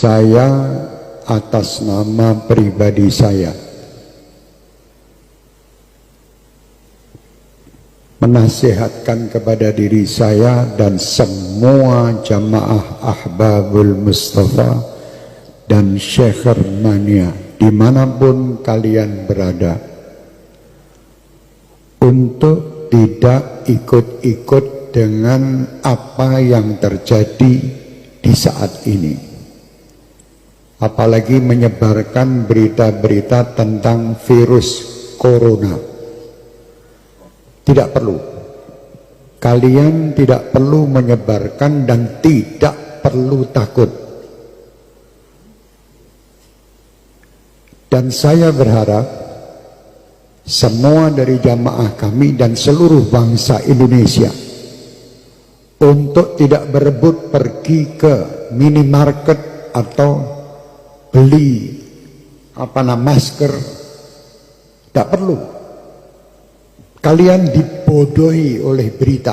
Saya atas nama pribadi saya menasihatkan kepada diri saya dan semua jamaah Ahbabul Mustafa dan Syekh Mania dimanapun kalian berada, untuk tidak ikut-ikut dengan apa yang terjadi di saat ini, apalagi menyebarkan berita-berita tentang virus corona. Tidak perlu. Kalian tidak perlu menyebarkan dan tidak perlu takut. Dan saya berharap semua dari jamaah kami dan seluruh bangsa Indonesia untuk tidak berebut pergi ke minimarket atau beli masker. Tidak perlu. Kalian dibodohi oleh berita.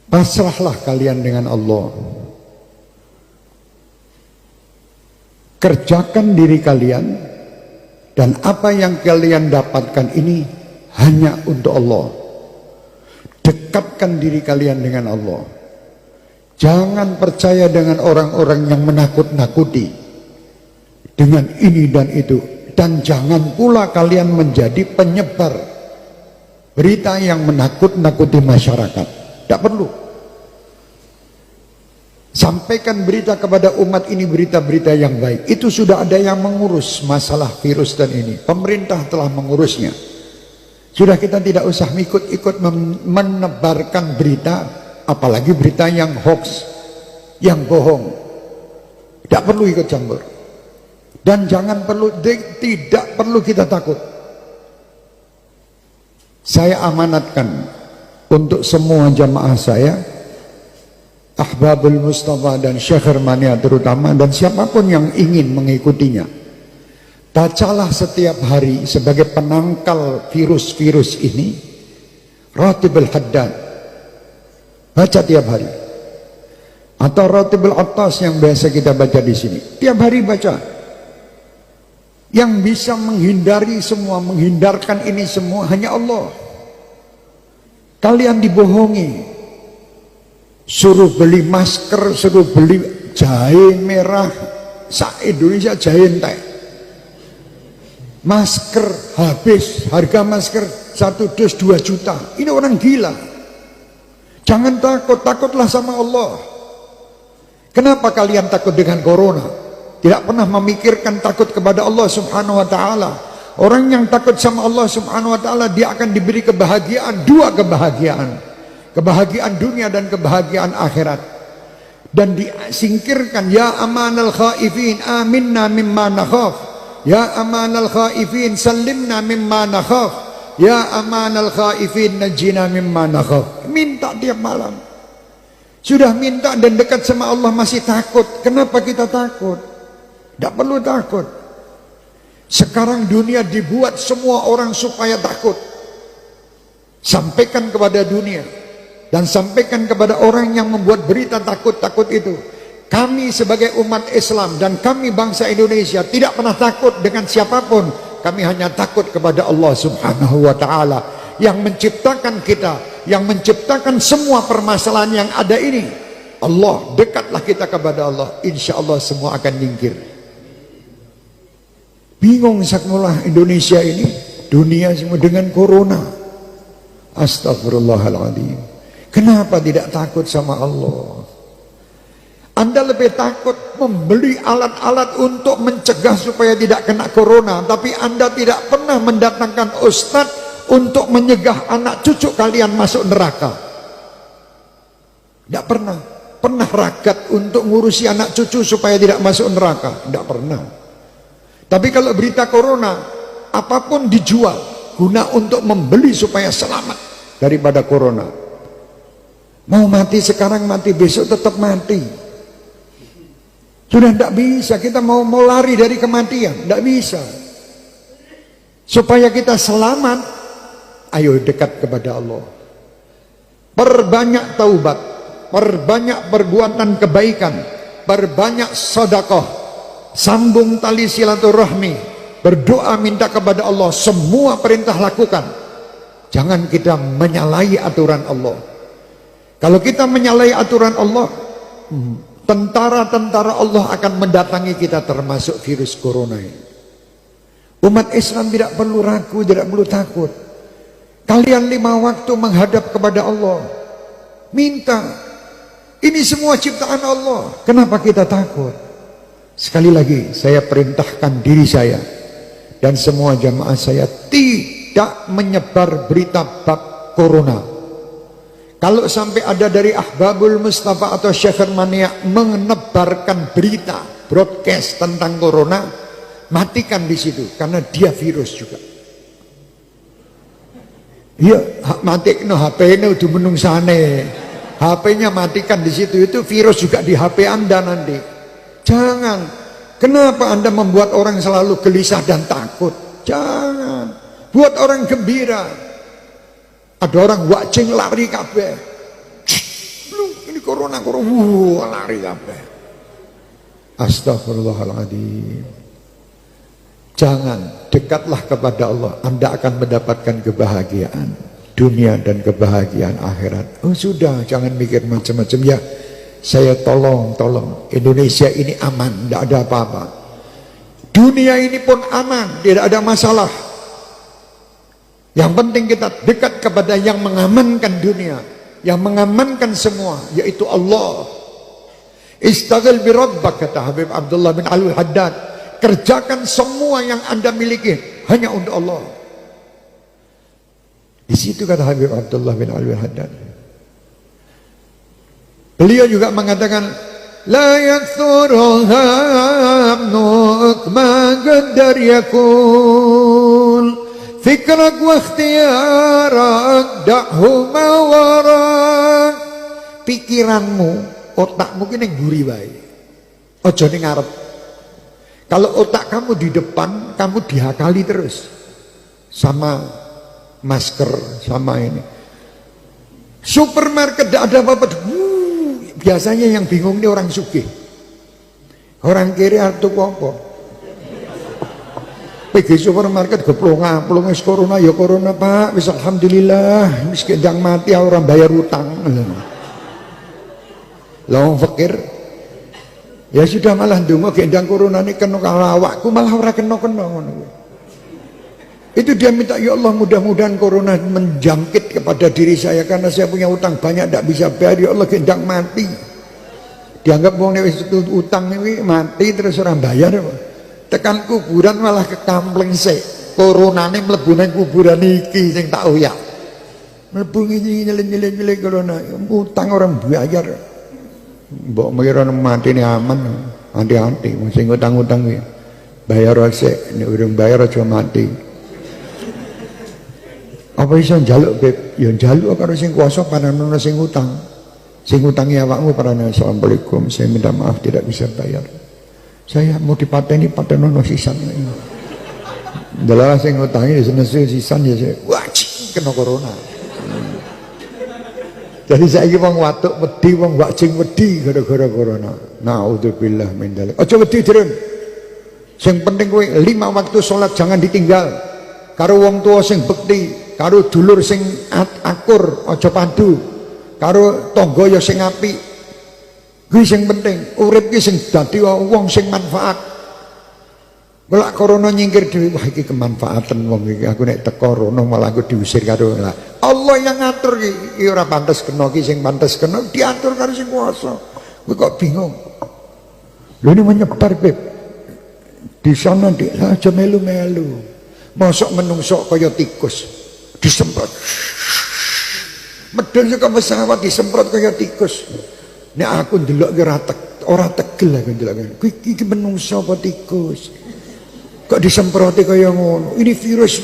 Pasrahlah kalian dengan Allah. Kerjakan diri kalian, dan apa yang kalian dapatkan ini hanya untuk Allah. Dekatkan diri kalian dengan Allah. Jangan percaya dengan orang-orang yang menakut-nakuti dengan ini dan itu. Dan jangan pula kalian menjadi penyebar berita yang menakut-nakuti masyarakat. Tidak perlu. Sampaikan berita kepada umat ini, berita-berita yang baik. Itu sudah ada yang mengurus masalah virus dan ini. Pemerintah telah mengurusnya. Sudah, kita tidak usah ikut-ikut menebarkan berita, apalagi berita yang hoax, yang bohong. Tidak perlu ikut campur. Dan tidak perlu kita takut. Saya amanatkan untuk semua jamaah saya, Ahbabul Mustafa dan Syekh Mania terutama, dan siapapun yang ingin mengikutinya, bacalah setiap hari sebagai penangkal virus-virus ini Ratibul Haddad. Baca tiap hari. Atau Ratibul Attas yang biasa kita baca di sini. Tiap hari baca. Yang bisa menghindari semua, menghindarkan ini semua hanya Allah. Kalian dibohongi, suruh beli masker, suruh beli jahe merah, se-Indonesia jahe entek. Masker habis, harga masker 1 dus 2 juta. Ini orang gila. Jangan takut, takutlah sama Allah. Kenapa kalian takut dengan corona? Tidak pernah memikirkan takut kepada Allah Subhanahu wa ta'ala. Orang yang takut sama Allah Subhanahu wa ta'ala, dia akan diberi kebahagiaan, 2 kebahagiaan. Kebahagiaan dunia dan kebahagiaan akhirat. Dan disingkirkan, ya amanal khaifin aminna mimma nakhaf. Ya amanal khaifin salimna mimma nakhaf. Ya amanal khaifin najina mimma nakhaf. Minta tiap malam. Sudah minta dan dekat sama Allah masih takut. Kenapa kita takut? Tidak perlu takut. Sekarang dunia dibuat semua orang supaya takut. Sampaikan kepada dunia. Dan sampaikan kepada orang yang membuat berita takut-takut itu. Kami sebagai umat Islam dan kami bangsa Indonesia tidak pernah takut dengan siapapun. Kami hanya takut kepada Allah Subhanahu wa ta'ala, yang menciptakan kita, yang menciptakan semua permasalahan yang ada ini. Allah, dekatlah kita kepada Allah. Insya Allah semua akan nyingkir. Bingung sakmulah Indonesia ini, dunia semua dengan corona. Astagfirullahaladzim. Kenapa tidak takut sama Allah? Anda lebih takut membeli alat-alat untuk mencegah supaya tidak kena corona, tapi Anda tidak pernah mendatangkan ustadz untuk menyegah anak cucu kalian masuk neraka. Tidak pernah. Pernah ragat untuk ngurusi anak cucu supaya tidak masuk neraka? Tidak pernah. Tapi kalau berita corona, apapun dijual guna untuk membeli supaya selamat daripada corona. Mau mati sekarang, mati besok tetap mati. Sudah tidak bisa. Kita mau lari dari kematian, tidak bisa. Supaya kita selamat, ayo dekat kepada Allah. Perbanyak taubat, perbanyak perbuatan kebaikan, berbanyak sedekah, sambung tali silaturahmi, berdoa minta kepada Allah, semua perintah lakukan. Jangan kita menyalahi aturan Allah. Kalau kita menyalahi aturan Allah, tentara-tentara Allah akan mendatangi kita, termasuk virus corona ini. Umat Islam tidak perlu ragu, tidak perlu takut. Kalian 5 waktu menghadap kepada Allah, minta. Ini semua ciptaan Allah. Kenapa kita takut? Sekali lagi saya perintahkan diri saya dan semua jamaah saya tidak menyebar berita bab corona. Kalau sampai ada dari Ahbabul Mustafa atau Syekh Mania menebarkan berita broadcast tentang corona, matikan di situ, karena dia virus juga. Iya, matikno HP-nya udah menungsane. HP-nya matikan di situ, itu virus juga di HP Anda nanti. Jangan. Kenapa Anda membuat orang selalu gelisah dan takut? Jangan. Buat orang gembira. Ada orang wajing lari kabeh. Ini corona, lari kabeh. Astagfirullahaladzim. Jangan, dekatlah kepada Allah. Anda akan mendapatkan kebahagiaan dunia dan kebahagiaan akhirat. Oh sudah, jangan mikir macam-macam ya. Saya tolong Indonesia ini aman, tidak ada apa-apa. Dunia ini pun aman, tidak ada masalah. Yang penting kita dekat kepada yang mengamankan dunia, yang mengamankan semua, yaitu Allah. Istaghil bi rabbak, kata Habib Abdullah bin Alwi Haddad. Kerjakan semua yang Anda miliki hanya untuk Allah. Di situ kata Habib Abdullah bin Alwi Haddad. Beliau juga mengatakan, la yakthuru hamnuk ma qaddar yakun fikrak wa ikhtiyarak da'hu ma warak. Pikiranmu, otakmu kene nguri wae. Aja ning ngarep. Kalau otak kamu di depan, kamu dihakali terus sama masker, sama ini. Supermarket tidak ada apa-apa. Biasanya yang bingung ini orang sugih. Orang kiri artu apa? Pergi supermarket geplonga, wis corona ya corona Pak, wis alhamdulillah, wis kendang mati orang bayar utang. Lah fakir. Ya sudah, malah ndonga gendang corona ini kena kalau awakku malah ora kena-kena ngono. Itu dia minta, ya Allah mudah-mudahan corona menjangkit kepada diri saya karena saya punya utang banyak tidak bisa bayar, ya Allah gendang mati. Dianggap wong nek wis utang iki mati terus ora bayar. Tekan kuburan malah kekampleng sik. Coronane mlebu nang kuburan iki sing tak oyak. Mlebu nyelin-nyelin corona, utang orang bayar. Mbok mikir mati ini aman, hati-hati. Masih ngutang-ngutang bayar aja, ini urung bayar aja mati. Apa iso njaluk Beb? Ya njaluk karo sing kuasa paranono sing utang. Sing utangi awakmu parane, assalamualaikum, saya minta maaf tidak bisa bayar. Saya mau dipateni patenono sisan. Dalah sing ngutangi senesi sisan ya saya wajib kena corona. Jadi saya ini wong watuk wedi, wong wajing wedi gara-gara corona. Naudzubillah min dzalik. Aja wedi dereng. Sing penting kowe 5 waktu sholat jangan ditinggal. Karo wong tua sing bekti, karo dulur sing akur aja padu. Karo tangga ya sing apik. Kuwi sing penting. Urip ki sing dadi wong sing manfaat. Kalau corona nyingkir dhewe, wah iki kemanfaatan wong iki. Aku nek teko rono malah aku diusir karo lah. Allah yang ngatur iki ora pantes kena iki sing pantes kena diatur karo sing kuasa. Kowe kok bingung. Lho ini menyebar Beb. Di sana di aja melu-melu. Mosok menungso kaya tikus disemprot. Medal saka pesawat disemprot kaya tikus. Nek aku ndelok ki ora tegel aku ndelok. Kuwi iki menungso apa tikus? Kok disemproti kayak ngono? Ini virus.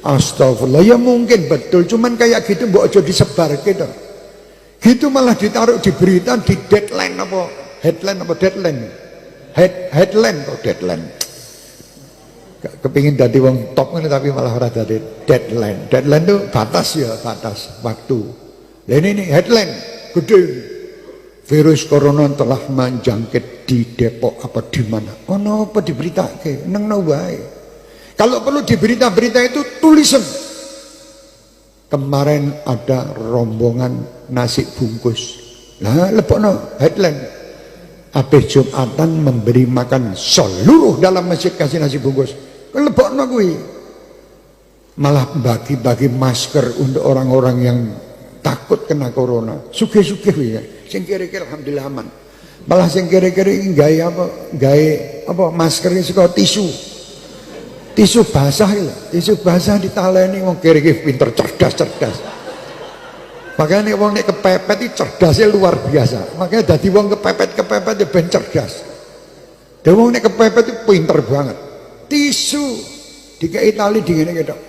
Astagfirullah. Ya mungkin betul, cuman kayak gitu mbok aja disebar gitu. Gitu malah ditaruh di berita, di deadline apa? Headline apa deadline? Headline kok deadline. Kepingin jadi wong top ini tapi malah ora dadi deadline. Deadline itu batas ya, batas waktu. Lah ini headline gede. virus corona telah menjangkit di Depok apa di mana? Ono apa diberitake? Neng wae. Kalau perlu di berita-berita itu tulisan. Kemarin ada rombongan nasi bungkus. Lah lebokno headline. Habis Jumatan memberi makan seluruh dalam masjid kasih nasi bungkus. Lebokno kuwi. Malah bagi-bagi masker untuk orang-orang yang takut kena corona. Sugih-sugih ya. Sing kira-kira alhamdulillah aman. Malah sing kira-kira gawe apa? Gawe apa maskernya saka tisu. Tisu basah lho. Tisu basah ditaleni wong kira-kira pinter cerdas. Makanya wong nek kepepet iki cerdasnya luar biasa. Makanya dadi wong kepepet ya ben cerdas. Dewe wong nek kepepet itu pinter banget. Tisu dikei tali dingene ketok.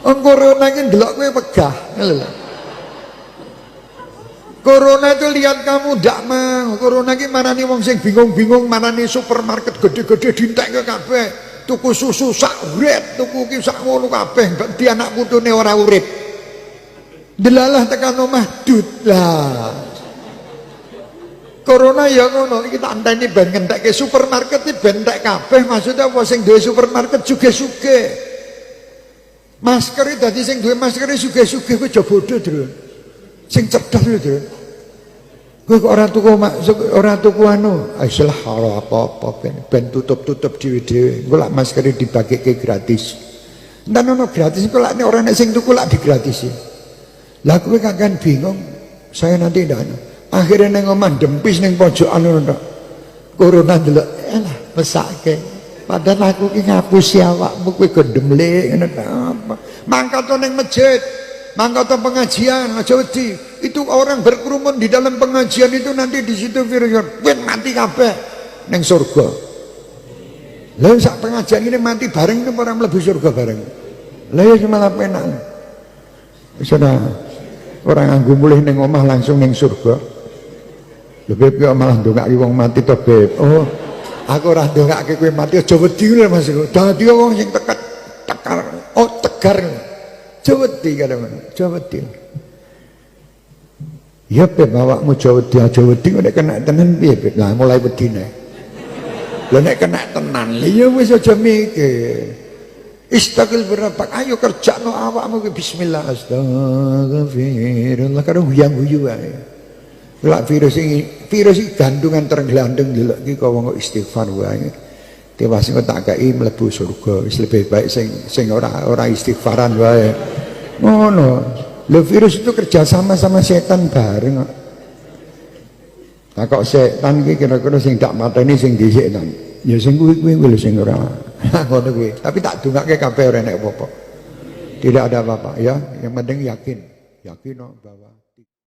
Wong corona iki ndelok kowe wegah. Corona itu lihat kamu ndak mau. Corona iki marani wong sing bingung-bingung, marani supermarket gede-gede dintekke kabeh. Tuku susu sak urip, tuku ki sak ngono kabeh, dadi anak putune ora urip. Delalah tekan omah dut lah. Corona ya ngono, iki tak anteni ben ngentekke supermarket iki ben entek kabeh, maksudnya apa sing duwe supermarket sugih-sugih. Masker iki dadi sing duwe masker sugih-sugih kuwi aja bodho, Dro. Sing cerdas lho, Dro. Kowe kok ora tuku anu, islah ora apa-apa ben tutup-tutup dhewe-dhewe. Engko lak masker dibagike gratis. Entan ono gratis engko lak nek ora nek sing tuku lak digratisi. Lah kowe kakean bingung, saya nanti ndak anu. Akhirnya neng omah dempis neng pojokan ngono tok. Corona ndelok, elah mesake. Padahal aku ki ngapusi awakmu kowe gondemle ngono apa. Mangkat neng masjid. Mangkat pengajian aja wedi. Itu orang berkerumun di dalam pengajian itu nanti di situ virus ben mati kabeh ning surga. Lah sak pengajian ini mati bareng itu orang mlebu surga bareng. Lah ya malah penak. Sudah orang anggo mulih ning omah langsung ning surga. Lebih kok malah ndongake wong mati to, Beb. Oh, aku ora ndongake kowe mati aja wedi lho Mas. Dadi wong sing tekar. Oh, tegar. Jaweti kadang-kadang, jaweti. Ya Beb, awakmu jaweti nek kena tenan piye Beb? Lah mulai wedine. Lah nek kena tenan, ya wis aja mikir. Istaqil berapa? Ayo kerjakno awakmu ki bismillah astagfirullah karo huyang-huyu wae. Lah virus iki gandungan tergelandeng delok iki kok wong istighfar wae. Tewas kok tak kei mlebu surga. Wis lebih baik sing ora istighfaran wae. Ngono. Lho virus itu kerja sama setan bareng kok. Nah kok setan iki kira-kira sing tak mateni sing di setan. Ya sing kuwi lho sing ora. Ngono kuwi. Tapi tak dongake kabeh ora enek apa-apa. Tidak ada apa-apa ya. Yang penting yakin bahwa